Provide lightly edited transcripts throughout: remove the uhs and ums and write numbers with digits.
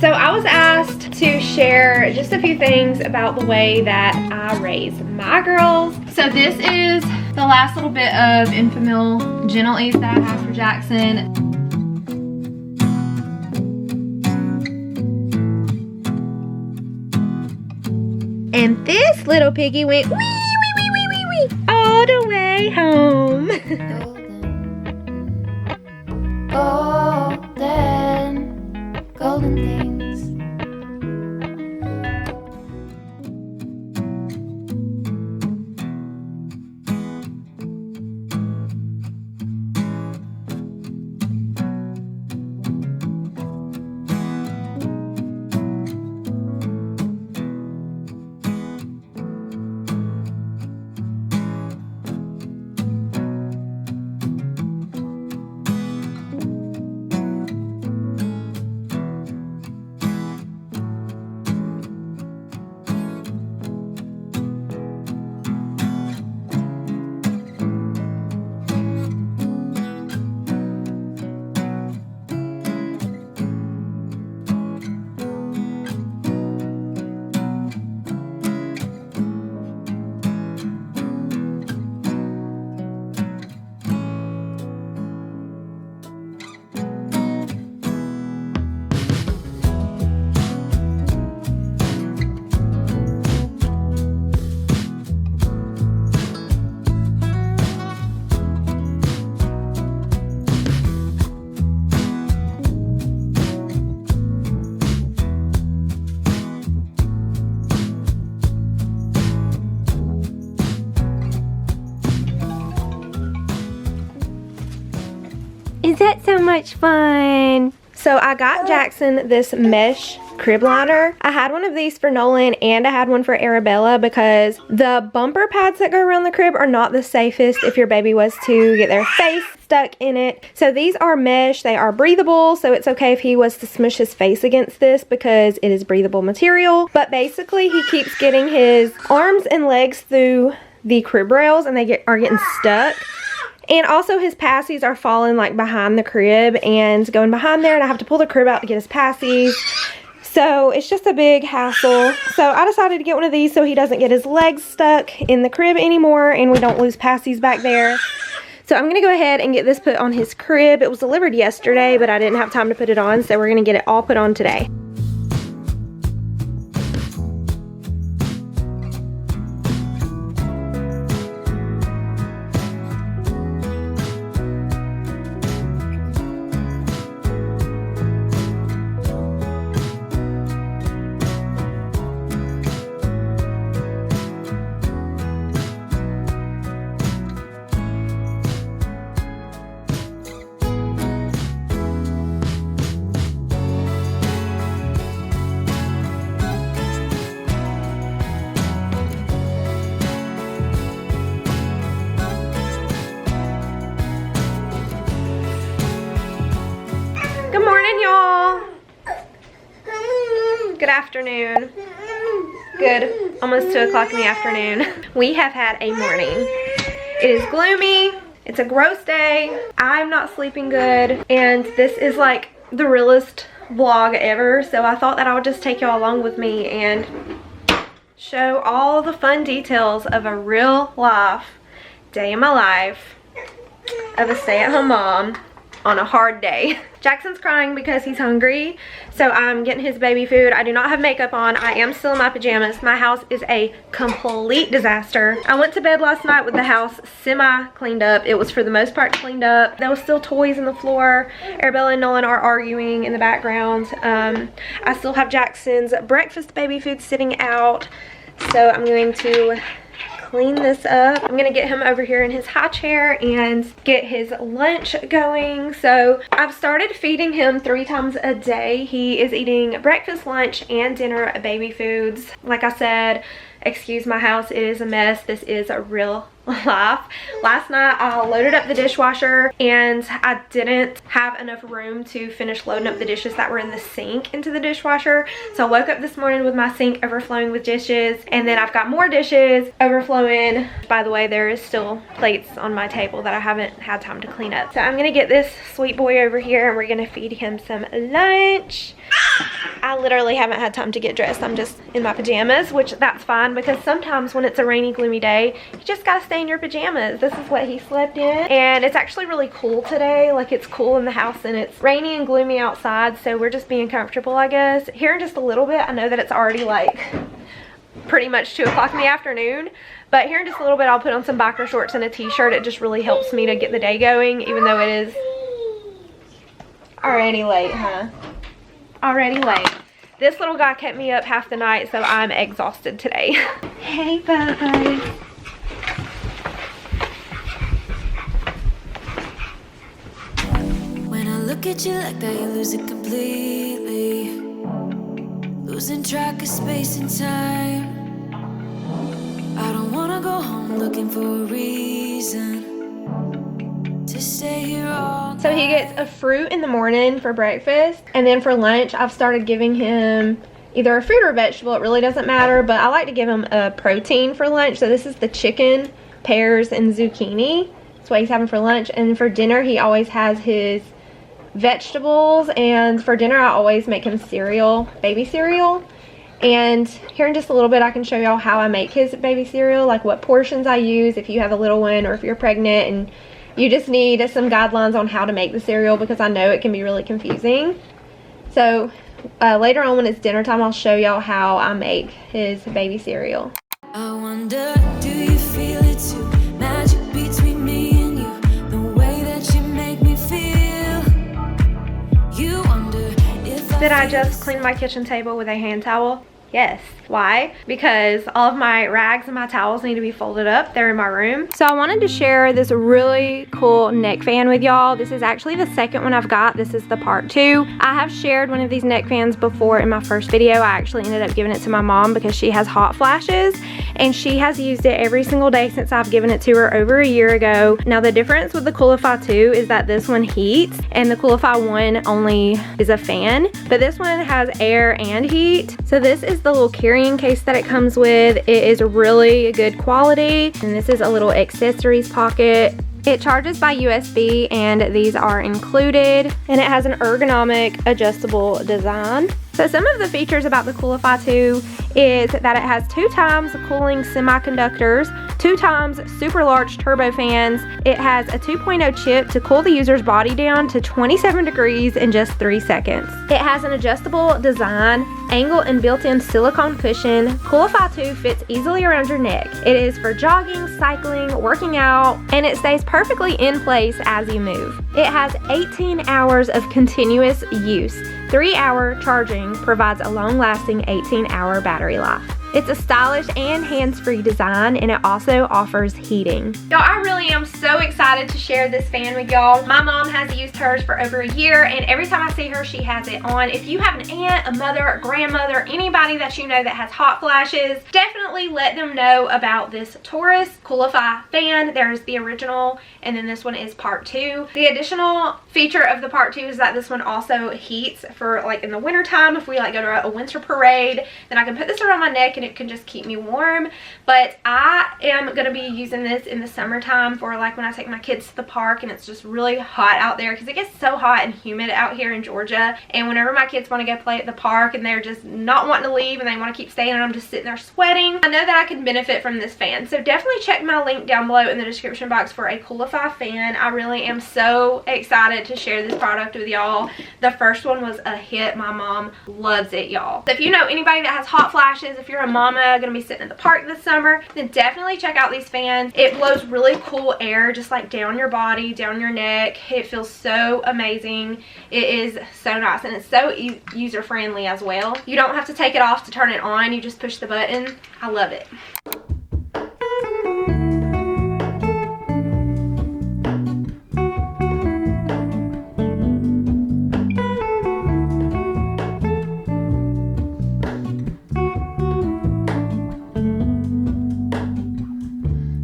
So I was asked to share just a few things about the way that I raise my girls. So this is the last little bit of Enfamil Gentle Ease that I have for Jackson. And this little piggy went wee, wee, wee, wee, wee, wee, all the way home. Golden things. Is that so much fun? So I got Jackson this mesh crib liner. I had one of these for Nolan and I had one for Arabella because the bumper pads that go around the crib are not the safest if your baby was to get their face stuck in it. So these are mesh, they are breathable, so it's okay if he was to smush his face against this because it is breathable material. But basically he keeps getting his arms and legs through the crib rails and they are getting stuck. And also his passies are falling like behind the crib and going behind there, and I have to pull the crib out to get his passies. So it's just a big hassle. So I decided to get one of these so he doesn't get his legs stuck in the crib anymore and we don't lose passies back there. So I'm going to go ahead and get this put on his crib. It was delivered yesterday, but I didn't have time to put it on, so we're going to get it all put on today. Good morning, y'all. Good afternoon. Good. Almost 2 o'clock in the afternoon. We have had a morning. It is gloomy. It's a gross day. I'm not sleeping good. And this is like the realest vlog ever. So I thought that I would just take y'all along with me and show all the fun details of a real life day in my life of a stay-at-home mom on a hard day. Jackson's crying because he's hungry, so I'm getting his baby food. I do not have makeup on. I am still in my pajamas. My house is a complete disaster. I went to bed last night with the house semi-cleaned up. It was for the most part cleaned up. There was still toys on the floor. Arabella and Nolan are arguing in the background. I still have Jackson's breakfast baby food sitting out, so I'm going to clean this up. I'm gonna get him over here in his high chair and get his lunch going. So I've started feeding him 3 times a day. He is eating breakfast, lunch, and dinner baby foods. Like I said, excuse my house, it is a mess. This is a real life. Last night I loaded up the dishwasher and I didn't have enough room to finish loading up the dishes that were in the sink into the dishwasher. So I woke up this morning with my sink overflowing with dishes, and then I've got more dishes overflowing. By the way, there is still plates on my table that I haven't had time to clean up. So I'm gonna get this sweet boy over here and we're gonna feed him some lunch. I literally haven't had time to get dressed. I'm just in my pajamas, which that's fine because sometimes when it's a rainy, gloomy day, you just gotta stay in your pajamas. This is what he slept in, and it's actually really cool today. Like, it's cool in the house and it's rainy and gloomy outside, so we're just being comfortable, I guess. Here in just a little bit, I know that it's already like pretty much 2 o'clock in the afternoon, but here in just a little bit I'll put on some biker shorts and a t-shirt. It just really helps me to get the day going, even though it is already late, huh? Already late. This little guy kept me up half the night, so I'm exhausted today. Hey, bud. When I look at you like that, you lose it completely. Losing track of space and time. I don't wanna go home looking for a reason to stay here all night. So he gets a fruit in the morning for breakfast, and then for lunch I've started giving him either a fruit or a vegetable. It really doesn't matter, but I like to give him a protein for lunch. So this is the chicken, pears, and zucchini. That's what he's having for lunch. And for dinner he always has his vegetables, and for dinner I always make him cereal, baby cereal. And here in just a little bit I can show y'all how I make his baby cereal, like what portions I use if you have a little one or if you're pregnant and you just need some guidelines on how to make the cereal, because I know it can be really confusing. So later on when it's dinner time, I'll show y'all how I make his baby cereal. I wonder, do you feel it too? Magic between me and you, the way that you make me feel. You wonder if Did I just clean my kitchen table with a hand towel? Yes. Why? Because all of my rags and my towels need to be folded up. They're in my room. So I wanted to share this really cool neck fan with y'all. This is actually the second one I've got. This is the part 2. I have shared one of these neck fans before in my first video. I actually ended up giving it to my mom because she has hot flashes and she has used it every single day since I've given it to her over a year ago. Now the difference with the COLLABS 2 is that this one heats and the COLLABS 1 only is a fan, but this one has air and heat. So this is the little carrying case that it comes with. It is really good quality, and this is a little accessories pocket. It charges by USB and these are included, and it has an ergonomic adjustable design. So some of the features about the COLLABS 2 is that it has 2 times cooling semiconductors, 2 times super large turbofans. It has a 2.0 chip to cool the user's body down to 27 degrees in just 3 seconds. It has an adjustable design, angle and built-in silicone cushion. COLLABS 2 fits easily around your neck. It is for jogging, cycling, working out, and it stays perfectly in place as you move. It has 18 hours of continuous use. 3-hour charging provides a long-lasting 18-hour battery life. It's a stylish and hands-free design, and it also offers heating. Y'all, I really am so excited to share this fan with y'all. My mom has used hers for over a year, and every time I see her, she has it on. If you have an aunt, a mother, a grandmother, anybody that you know that has hot flashes, definitely let them know about this Taurus COLLABS fan. There's the original, and then this one is part 2. The additional feature of the part 2 is that this one also heats for like in the winter time. If we like go to a winter parade, then I can put this around my neck and it can just keep me warm. But I am gonna be using this in the summertime for like when I take my kids to the park and it's just really hot out there, because it gets so hot and humid out here in Georgia. And whenever my kids want to go play at the park and they're just not wanting to leave and they want to keep staying and I'm just sitting there sweating, I know that I can benefit from this fan. So definitely check my link down below in the description box for a COLLABS fan. I really am so excited to share this product with y'all. The first one was a hit. My mom loves it, y'all. So if you know anybody that has hot flashes, if you're a mama gonna be sitting in the park this summer, then definitely check out these fans. It blows really cool air just like down your body, down your neck. It feels so amazing. It is so nice, and it's so user friendly as well. You don't have to take it off to turn it on. You just push the button. I love it.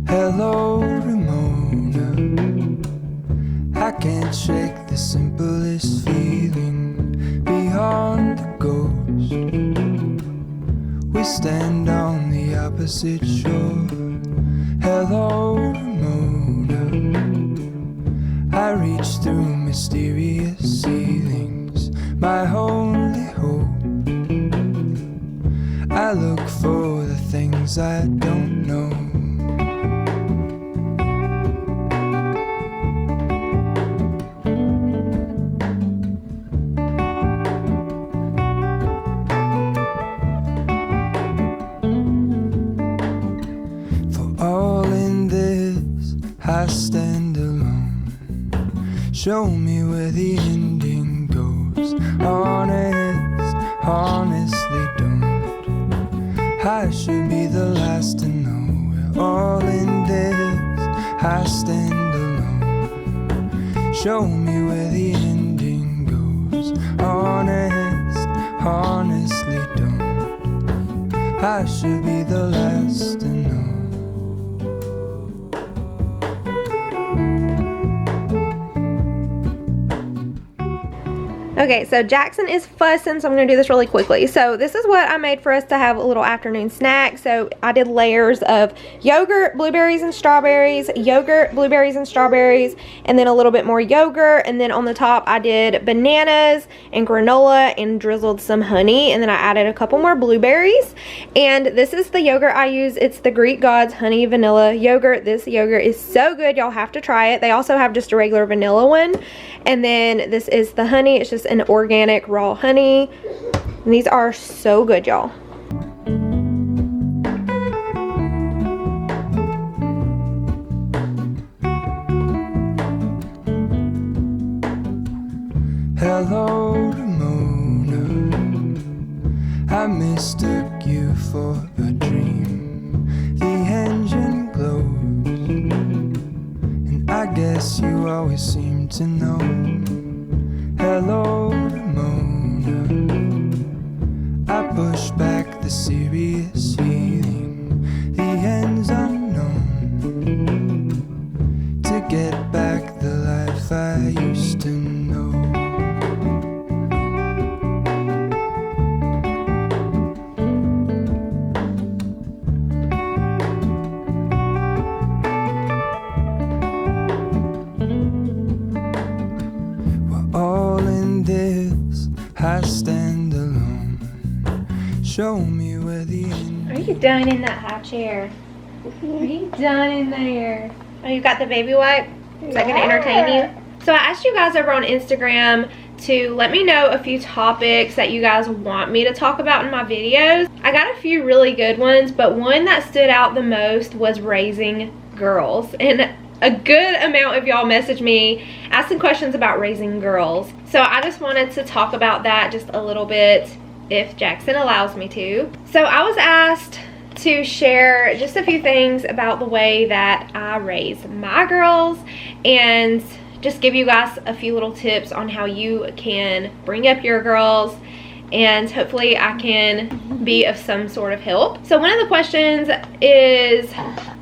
Hello, Ramona. I can't shake the simplest feeling beyond the ghost. We stand on the opposite shore. Hello, Ramona. I reach through mysterious ceilings. My only hope I look for the things I don't know. For all in this, I stand alone. Show me where the ending goes. Honestly don't. I should be the last to know. We're all in this, I stand alone. Show me where the ending goes. Honestly don't. I should be the last to know. Okay, so Jackson is fussing, so I'm going to do this really quickly. So this is what I made for us to have a little afternoon snack. So I did layers of yogurt, blueberries, and strawberries, yogurt, blueberries, and strawberries, and then a little bit more yogurt. And then on the top, I did bananas and granola and drizzled some honey. And then I added a couple more blueberries. And this is the yogurt I use. It's the Greek Gods Honey Vanilla Yogurt. This yogurt is so good. Y'all have to try it. They also have just a regular vanilla one. And then this is the honey. It's just an organic raw honey. And these are so good, y'all. Hello, Ramona. I mistook you for a dream. The engine glows, and I guess you always seem to know. Hello, Ramona. I push back the serious feeling. The end's unknown. To get back the life I used to know. I stand alone. Show me where the end. Are you done in that high chair? Are you done in there? Oh, you got the baby wipe? Is that going to entertain you? So I asked you guys over on Instagram to let me know a few topics that you guys want me to talk about in my videos. I got a few really good ones, but one that stood out the most was raising girls. And a good amount of y'all messaged me asking questions about raising girls. So I just wanted to talk about that just a little bit if Jackson allows me to. So I was asked to share just a few things about the way that I raise my girls and just give you guys a few little tips on how you can bring up your girls, and hopefully I can be of some sort of help. So one of the questions is,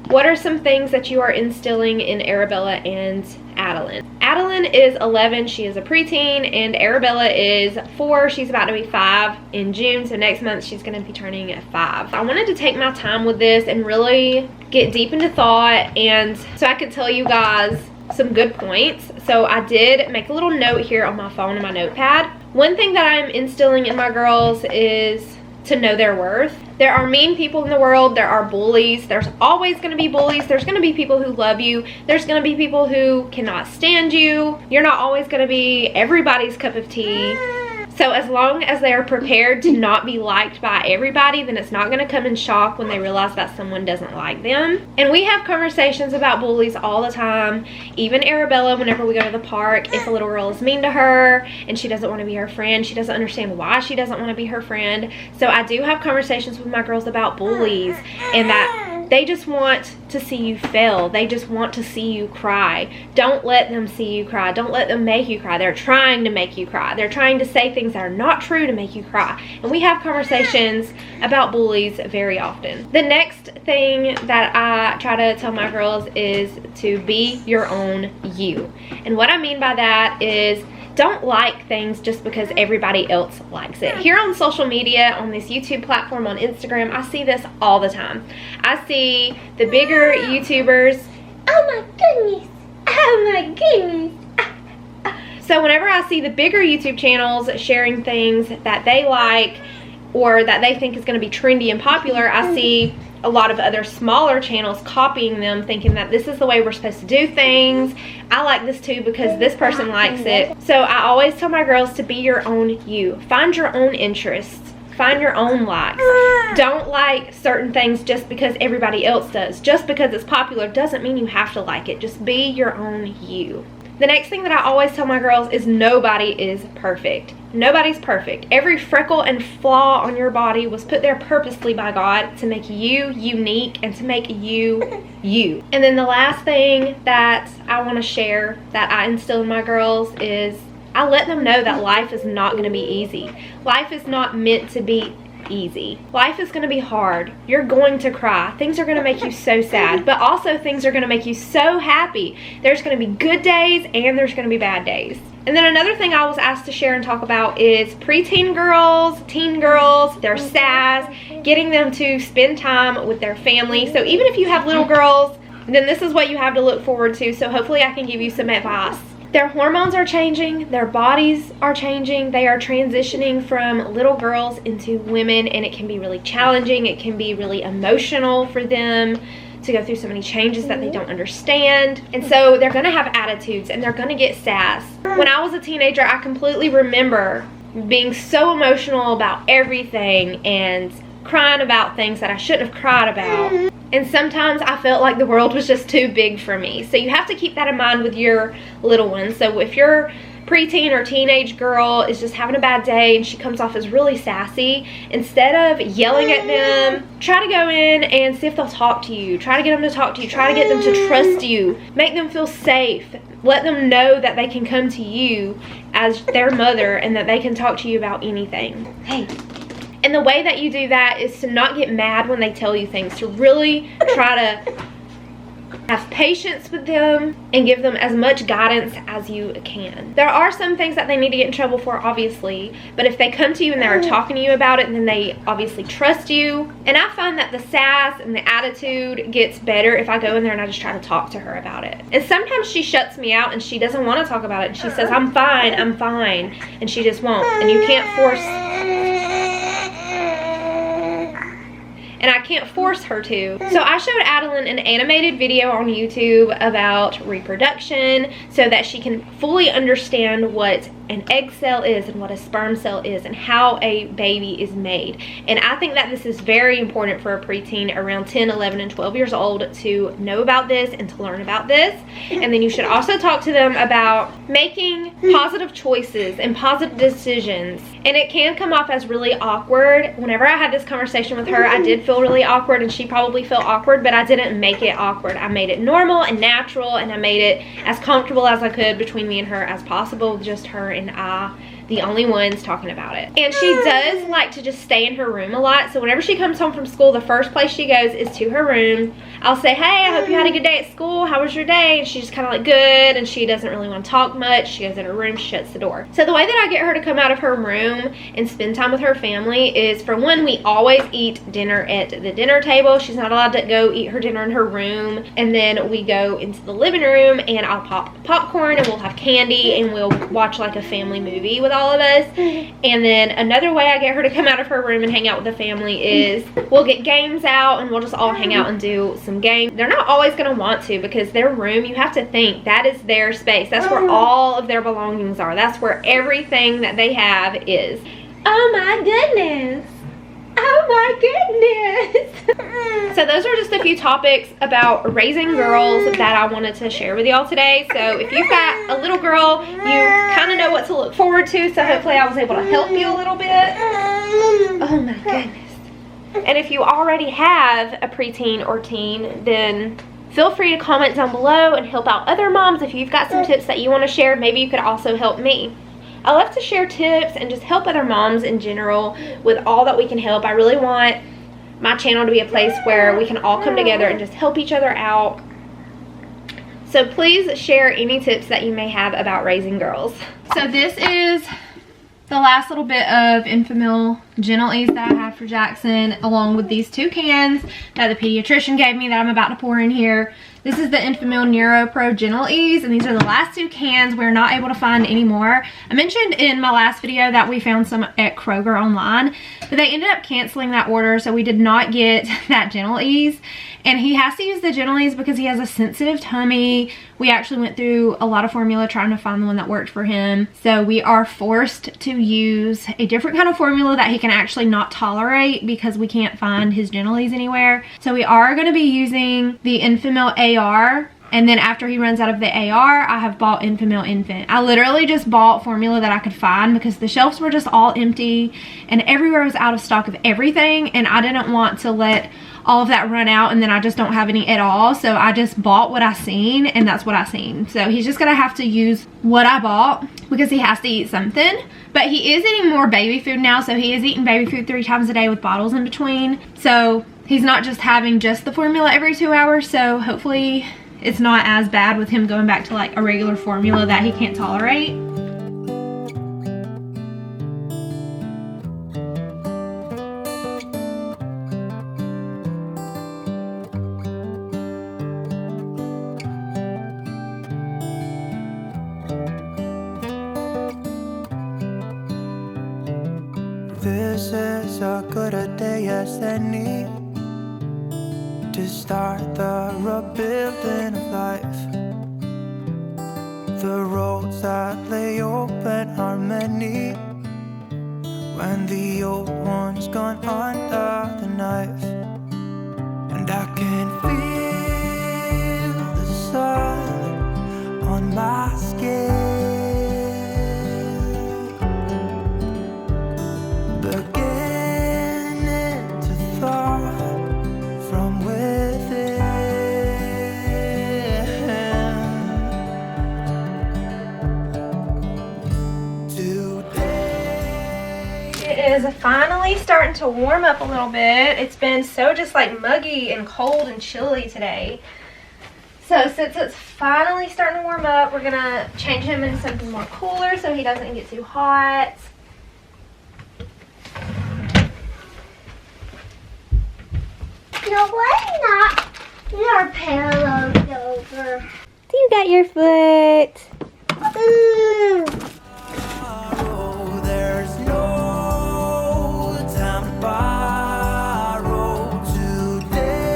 what are some things that you are instilling in Arabella and Adeline? Adeline is 11, she is a preteen, and Arabella is 4, she's about to be 5 in June, so next month she's going to be turning 5. I wanted to take my time with this and really get deep into thought, and so I could tell you guys some good points. So I did make a little note here on my phone and my notepad. One thing that I'm instilling in my girls is to know their worth. There are mean people in the world. There are bullies. There's always going to be bullies. There's going to be people who love you. There's going to be people who cannot stand you. You're not always going to be everybody's cup of tea. So as long as they are prepared to not be liked by everybody, then it's not going to come in shock when they realize that someone doesn't like them. And we have conversations about bullies all the time. Even Arabella, whenever we go to the park, if a little girl is mean to her and she doesn't want to be her friend, she doesn't understand why she doesn't want to be her friend. So I do have conversations with my girls about bullies, and that they just want to see you fail. They just want to see you cry. Don't let them see you cry. Don't let them make you cry. They're trying to make you cry. They're trying to say things that are not true to make you cry. And we have conversations about bullies very often. The next thing that I try to tell my girls is to be your own you. And what I mean by that is, don't like things just because everybody else likes it. Here on social media, on this YouTube platform, on Instagram, I see this all the time. I see the bigger YouTubers. Oh my goodness. Oh my goodness. So whenever I see the bigger YouTube channels sharing things that they like, or that they think is going to be trendy and popular, I see a lot of other smaller channels copying them, thinking that this is the way we're supposed to do things. I like this too because this person likes it. So I always tell my girls to be your own you. Find your own interests. Find your own likes. Don't like certain things just because everybody else does. Just because it's popular doesn't mean you have to like it. Just be your own you. The next thing that I always tell my girls is nobody is perfect. Nobody's perfect. Every freckle and flaw on your body was put there purposely by God to make you unique and to make you you. And then the last thing that I want to share that I instill in my girls is I let them know that life is not going to be easy. Life is not meant to be easy. Life is going to be hard. You're going to cry. Things are going to make you so sad, but also things are going to make you so happy. There's going to be good days and there's going to be bad days. And then another thing I was asked to share and talk about is preteen girls, teen girls, their sass, getting them to spend time with their family. So even if you have little girls, then this is what you have to look forward to. So hopefully I can give you some advice. Their hormones are changing, their bodies are changing, they are transitioning from little girls into women, and it can be really challenging, it can be really emotional for them to go through so many changes that they don't understand. And so they're gonna have attitudes and they're gonna get sass. When I was a teenager, I completely remember being so emotional about everything and crying about things that I shouldn't have cried about. And sometimes I felt like the world was just too big for me. So you have to keep that in mind with your little ones. So if your preteen or teenage girl is just having a bad day and she comes off as really sassy, instead of yelling at them, try to go in and see if they'll talk to you. Try to get them to talk to you. Try to get them to trust you. Make them feel safe. Let them know that they can come to you as their mother and that they can talk to you about anything. Hey. And the way that you do that is to not get mad when they tell you things, to really try to have patience with them and give them as much guidance as you can. There are some things that they need to get in trouble for, obviously, but if they come to you and they're talking to you about it, then they obviously trust you. And I find that the sass and the attitude gets better if I go in there and I just try to talk to her about it. And sometimes she shuts me out and she doesn't want to talk about it, and she says, I'm fine, and she just won't. And you can't force, and I can't force her to. So I showed Adeline an animated video on YouTube about reproduction so that she can fully understand what an egg cell is and what a sperm cell is and how a baby is made. And I think that this is very important for a preteen around 10, 11, and 12 years old to know about this and to learn about this. And then you should also talk to them about making positive choices and positive decisions. And it can come off as really awkward. Whenever I had this conversation with her, I did feel really awkward, and she probably felt awkward, but I didn't make it awkward. I made it normal and natural, and I made it as comfortable as I could between me and her as possible, just her and I, the only ones talking about it. And she does like to just stay in her room a lot. So whenever she comes home from school, the first place she goes is to her room. I'll say, hey, I hope you had a good day at school. How was your day? And she's just kind of like, good. And she doesn't really want to talk much. She goes in her room, she shuts the door. So the way that I get her to come out of her room and spend time with her family is, for one, we always eat dinner at the dinner table. She's not allowed to go eat her dinner in her room. And then we go into the living room and I'll pop popcorn and we'll have candy and we'll watch like a family movie with all of us. And then another way I get her to come out of her room and hang out with the family is we'll get games out and we'll just all hang out and do some games. They're not always going to want to, because their room, you have to think, that is their space. That's where all of their belongings are. That's where everything that they have is. Oh my goodness. Oh my goodness. So those are just a few topics about raising girls that I wanted to share with y'all today. So if you've got a little girl, you kind of know what to look forward to. So hopefully I was able to help you a little bit. Oh my goodness. And if you already have a preteen or teen, then feel free to comment down below and help out other moms. If you've got some tips that you want to share, maybe you could also help me. I love to share tips and just help other moms in general with all that we can help. I really want my channel to be a place where we can all come together and just help each other out. So please share any tips that you may have about raising girls. So this is the last little bit of Enfamil Gentle Ease that I have for Jackson, along with these 2 cans that the pediatrician gave me that I'm about to pour in here. This is the Enfamil Neuro Pro Gentle Ease, and these are the last 2 cans. We're not able to find any more. I mentioned in my last video that we found some at Kroger online, but they ended up canceling that order, so we did not get that Gentle Ease. And he has to use the Gentle Ease because he has a sensitive tummy. We actually went through a lot of formula trying to find the one that worked for him. So we are forced to use a different kind of formula that he can actually not tolerate because we can't find his Gentle Ease anywhere. So we are going to be using the Enfamil AR. And then after he runs out of the AR, I have bought Enfamil Infant. I literally just bought formula that I could find because the shelves were just all empty and everywhere was out of stock of everything. And I didn't want to let all of that run out and then I just don't have any at all. So I just bought what I seen, and that's what I seen. So he's just gonna have to use what I bought because he has to eat something. But he is eating more baby food now, so he is eating baby food 3 times a day with bottles in between. So he's not just having just the formula every 2 hours. So hopefully it's not as bad with him going back to like a regular formula that he can't tolerate. This is a good a day as any to start the rebuilding of life. The roads that lay open are many when the old one's gone under the knife. And I can feel the sun on my skin, beginning to thaw from within. Today It is finally starting to warm up a little bit. It's been so just like muggy and cold and chilly today. So since it's finally starting to warm up, we're gonna change him into something more cooler so he doesn't get too hot. No, why not? Your pillow's over. You got your foot. oh, there's no time to borrow. Today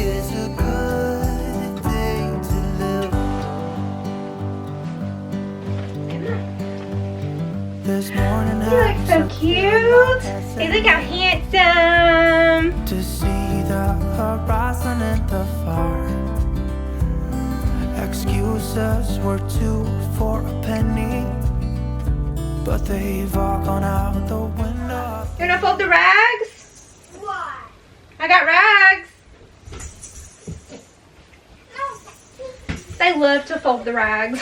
is a good day to live. This morning You look so cute. Hey, look how handsome. to see the horizon and the far. Excuses were 2 for a penny, but they've all gone out the window. You wanna fold the rags? Why? I got rags. They love to fold the rags.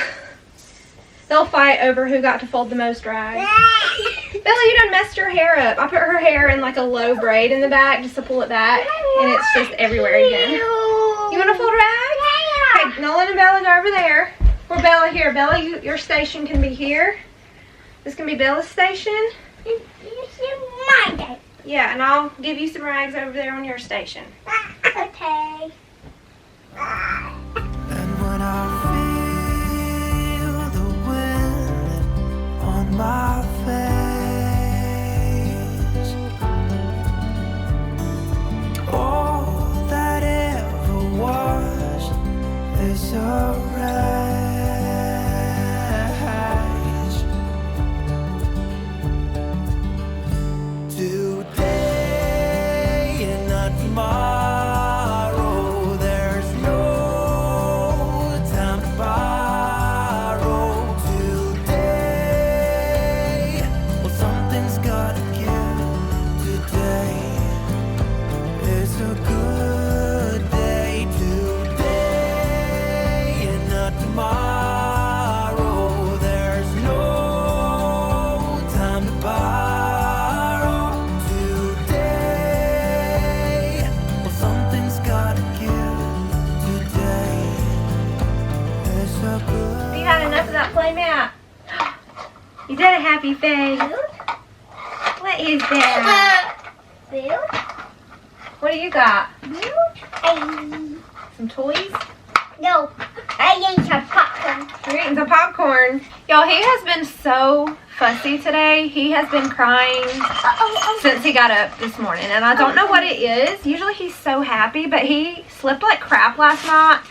They'll fight over who got to fold the most rags. Bella, you done messed your hair up. I put her hair in like a low braid in the back just to pull it back, and it's just everywhere again. You want to fold a rag? Okay, Nolan and Bella go over there. Or Bella here. Bella, your station can be here. This can be Bella's station. You should mind it. Yeah, and I'll give you some rags over there on your station. Okay. And when I feel the wind on my face, all that ever was is a rise. Today and not tomorrow, there's no time to borrow. Today, well, something's gotta give. Today is a good day. Today and not tomorrow, there's no time to borrow. Today, well, something's gotta give. Today is a good. You had enough of that play mat. You did a happy face. What is that? Food? What do you got? Food? Some toys? No, I ate some popcorn. You're eating some popcorn. Y'all, he has been so fussy today. He has been crying since he got up this morning. And I don't know what it is. Usually he's so happy, but he slept like crap last night.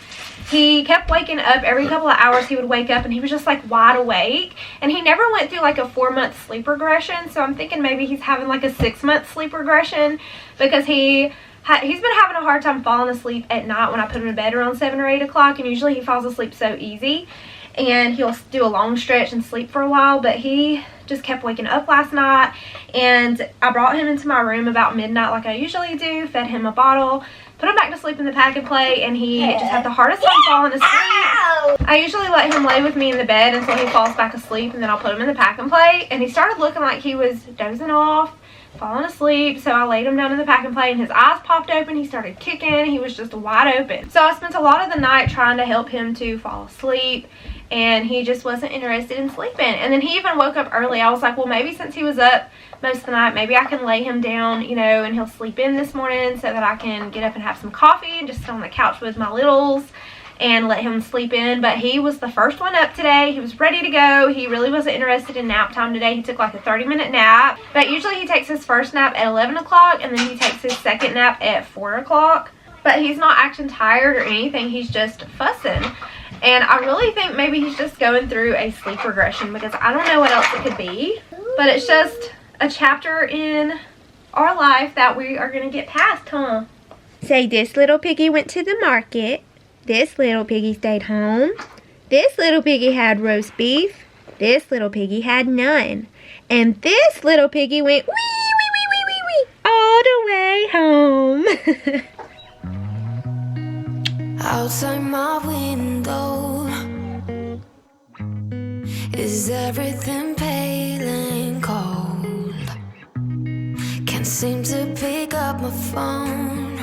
He kept waking up every couple of hours. He would wake up and he was just like wide awake. And he never went through like a 4-month sleep regression. So I'm thinking maybe he's having like a 6-month sleep regression because he's been having a hard time falling asleep at night when I put him to bed around 7 or 8 o'clock. And usually he falls asleep so easy. And he'll do a long stretch and sleep for a while. But he just kept waking up last night. And I brought him into my room about midnight like I usually do. Fed him a bottle. Put him back to sleep in the pack and play, and he just had the hardest time falling asleep. I usually let him lay with me in the bed until he falls back asleep, and then I'll put him in the pack and play. And he started looking like he was dozing off, falling asleep. So I laid him down in the pack and play, and his eyes popped open. He started kicking. He was just wide open. So I spent a lot of the night trying to help him to fall asleep, and he just wasn't interested in sleeping. And then he even woke up early. I was like, well, maybe since he was up most of the night, maybe I can lay him down, you know, and he'll sleep in this morning so that I can get up and have some coffee and just sit on the couch with my littles and let him sleep in. But he was the first one up today. He was ready to go. He really wasn't interested in nap time today. He took like a 30-minute nap. But usually he takes his first nap at 11 o'clock and then he takes his second nap at 4 o'clock. But he's not acting tired or anything. He's just fussing. And I really think maybe he's just going through a sleep regression because I don't know what else it could be. But it's just a chapter in our life that we are going to get past, huh? Say, this little piggy went to the market. This little piggy stayed home. This little piggy had roast beef. This little piggy had none. And this little piggy went wee, wee, wee, wee, wee, wee, all the way home. Outside my window, is everything pale and cold? Can't seem to pick up my phone.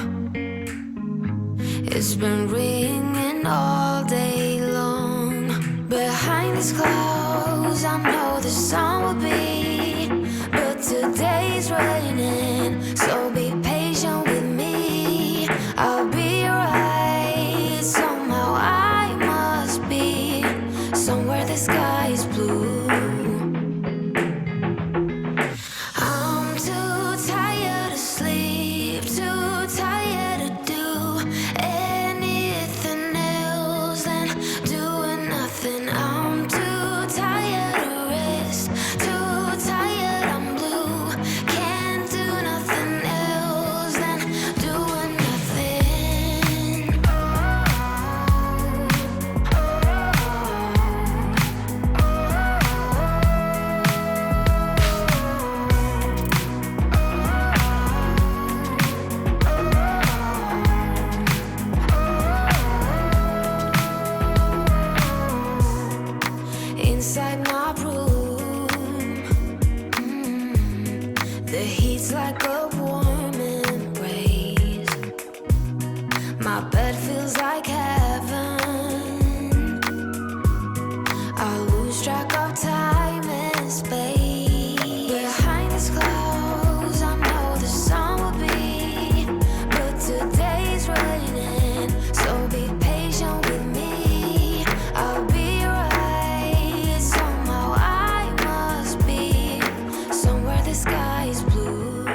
It's been ringing all day long. Behind these clouds, I know the sun will be, but today's raining, so be patient with me. I'll be right. Somehow I must be somewhere the sky is blue. I'm too tired to sleep, too tired to do anything else than doing nothing. I'm too tired to rest, too tired, I'm blue. Can't do nothing else than doing nothing. Inside my room, the heat's like a warm embrace. My bed feels like heaven. I lose track of time and space. Behind these clouds, I know the sun will be, but today's raining, so be patient with me. I'll be right. Somehow I must be somewhere the sky is blue.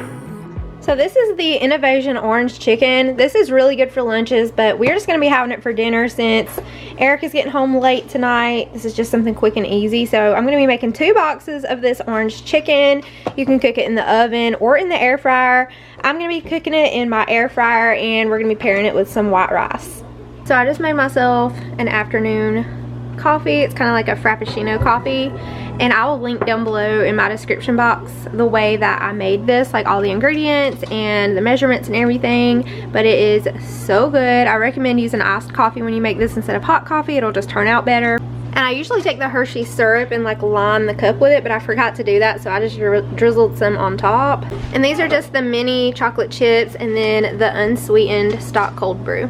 So this is the Innovation Orange Chicken. This is really good for lunches, but we're just going to be having it for dinner since Eric is getting home late tonight. This is just something quick and easy. So I'm going to be making 2 boxes of this orange chicken. You can cook it in the oven or in the air fryer. I'm going to be cooking it in my air fryer, and we're going to be pairing it with some white rice. So I just made myself an afternoon coffee. It's kind of like a frappuccino coffee, and I will link down below in my description box the way that I made this, like all the ingredients and the measurements and everything. But it is so good. I recommend using iced coffee when you make this instead of hot coffee. It'll just turn out better. And I usually take the Hershey syrup and like line the cup with it, but I forgot to do that, so I just drizzled some on top. And these are just the mini chocolate chips and then the unsweetened stock cold brew.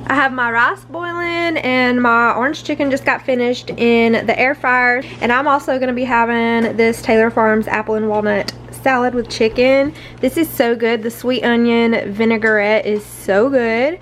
I have my rice boiling, and my orange chicken just got finished in the air fryer. And I'm also going to be having this Taylor Farms apple and walnut salad with chicken. This is so good. The sweet onion vinaigrette is so good.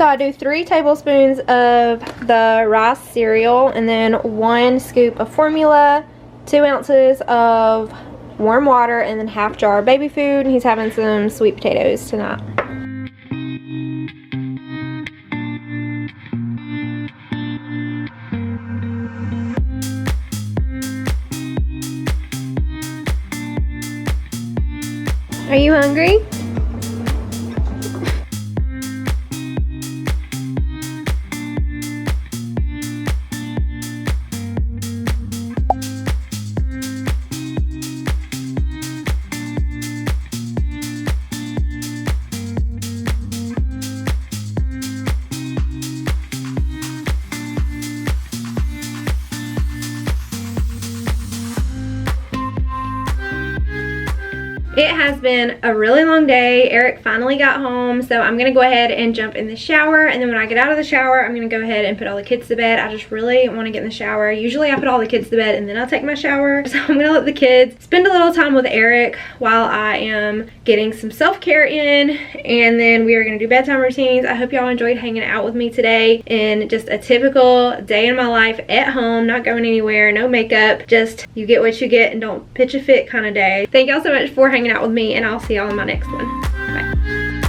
So I do 3 tablespoons of the rice cereal and then 1 scoop of formula, 2 ounces of warm water, and then half jar of baby food. He's having some sweet potatoes tonight. Are you hungry? It has been a really long day. Eric finally got home, so I'm gonna go ahead and jump in the shower, and then when I get out of the shower, I'm gonna go ahead and put all the kids to bed. I just really want to get in the shower. Usually I put all the kids to bed and then I'll take my shower. So I'm gonna let the kids spend a little time with Eric while I am getting some self-care in, and then we are gonna do bedtime routines. I hope y'all enjoyed hanging out with me today in just a typical day in my life at home, not going anywhere, no makeup, just you get what you get and don't pitch a fit kind of day. Thank y'all so much for hanging out with me, and I'll see y'all in my next one. Bye.